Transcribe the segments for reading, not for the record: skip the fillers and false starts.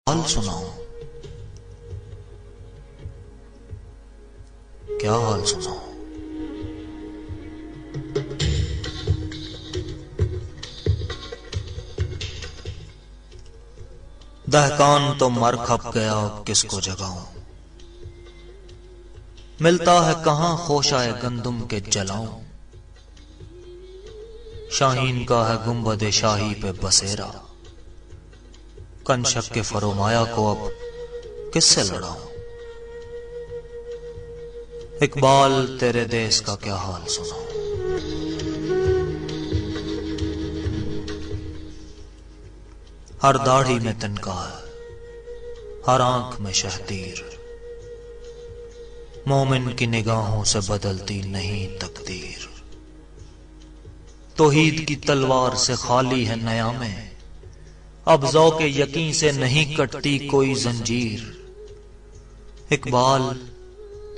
حال سناؤں، کیا حال سناؤں؟ دہقان تو مر کھپ گیا، کس کو جگاؤں؟ ملتا ہے کہاں خوشائے گندم کے جلاؤں؟ شاہین کا ہے گنبد شاہی پہ بسیرا، کنشک کے فرومایا کو اب کس سے لڑاؤں؟ اقبال تیرے دیس کا کیا حال سناؤں؟ ہر داڑھی میں تنکا ہے، ہر آنکھ میں شہتیر، مومن کی نگاہوں سے بدلتی نہیں تقدیر۔ توحید کی تلوار سے خالی ہے نیامیں، اب ذوق یقین سے نہیں کٹتی کوئی زنجیر۔ اقبال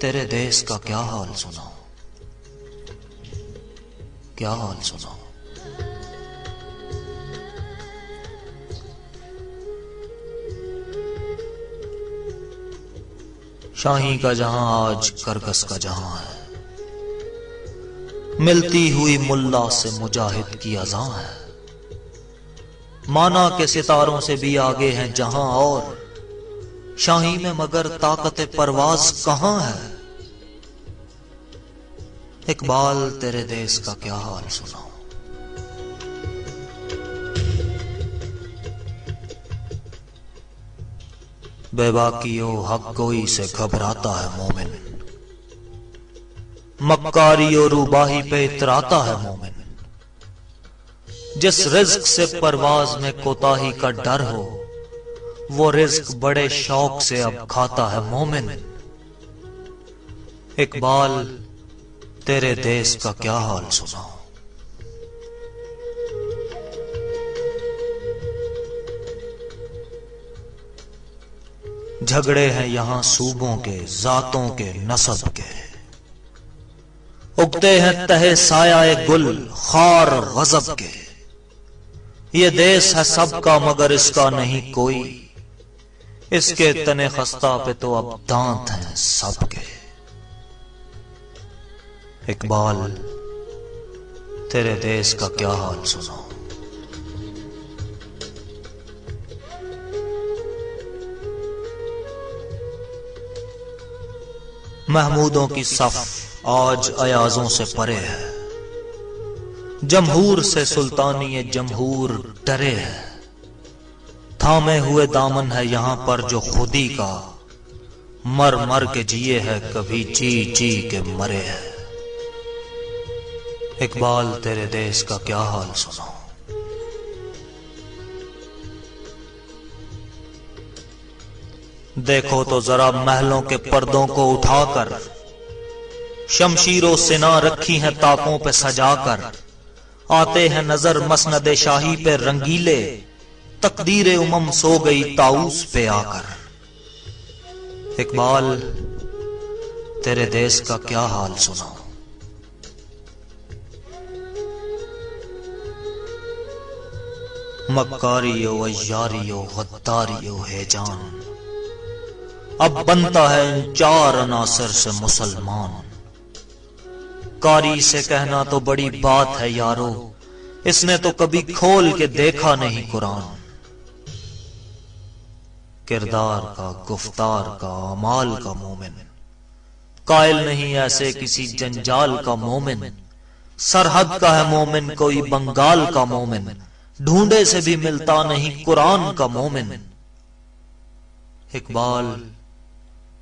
تیرے دیس کا کیا حال سناؤں، کیا حال سناؤں؟ شاہی کا جہاں آج کرکس کا جہاں ہے، ملتی ہوئی ملا سے مجاہد کی اذاں ہے۔ مانا کے ستاروں سے بھی آگے ہیں جہاں، اور شاہی میں مگر طاقت پرواز کہاں ہے؟ اقبال تیرے دیس کا کیا حال سناؤں؟ بے باکیوں حق گوئی سے گھبراتا ہے مومن، مکاری اور روباہی پہ اتراتا ہے مومن۔ جس رزق سے پرواز میں کوتاہی کا ڈر ہو، وہ رزق بڑے شوق سے اب کھاتا ہے مومن۔ اقبال تیرے دیس کا کیا حال سناؤں؟ جھگڑے ہیں یہاں صوبوں کے، ذاتوں کے، نسب کے، اگتے ہیں تہے سایہ گل خار غضب کے۔ یہ دیس ہے سب کا مگر اس کا نہیں کوئی، اس کے تنے خستہ پہ تو اب دانت ہیں سب کے۔ اقبال تیرے دیس کا کیا حال سناؤں؟ محمودوں کی صف آج ایازوں سے پرے ہے، جمہور سے سلطانی جمہور ڈرے ہے۔ تھامے ہوئے دامن ہے یہاں پر جو خودی کا، مر مر کے جیے ہے کبھی جی جی کے مرے ہے۔ اقبال تیرے دیس کا کیا حال سناؤں؟ دیکھو تو ذرا محلوں کے پردوں کو اٹھا کر، شمشیر و سنا رکھی ہیں طاقوں پہ سجا کر۔ آتے ہیں نظر مسند شاہی پہ رنگیلے، تقدیر امم سو گئی طاؤس پہ آ کر۔ اقبال تیرے دیس کا کیا حال سناؤں؟ مکاریو عیاریو غداریو ہے جان، اب بنتا ہے ان چار عناصر سے مسلمان۔ کاری سے کہنا تو بڑی بات ہے یارو، اس نے تو کبھی کھول کے دیکھا نہیں قرآن۔ کردار کا، گفتار کا، اعمال کا مومن، قائل نہیں ایسے کسی جنجال کا مومن۔ سرحد کا ہے مومن کوئی بنگال کا مومن، ڈھونڈے سے بھی ملتا نہیں قرآن کا مومن۔ اقبال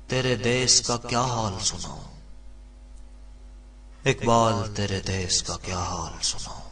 تیرے دیس کا کیا حال سناؤں؟ اقبال تیرے دیس کا کیا حال سناؤں؟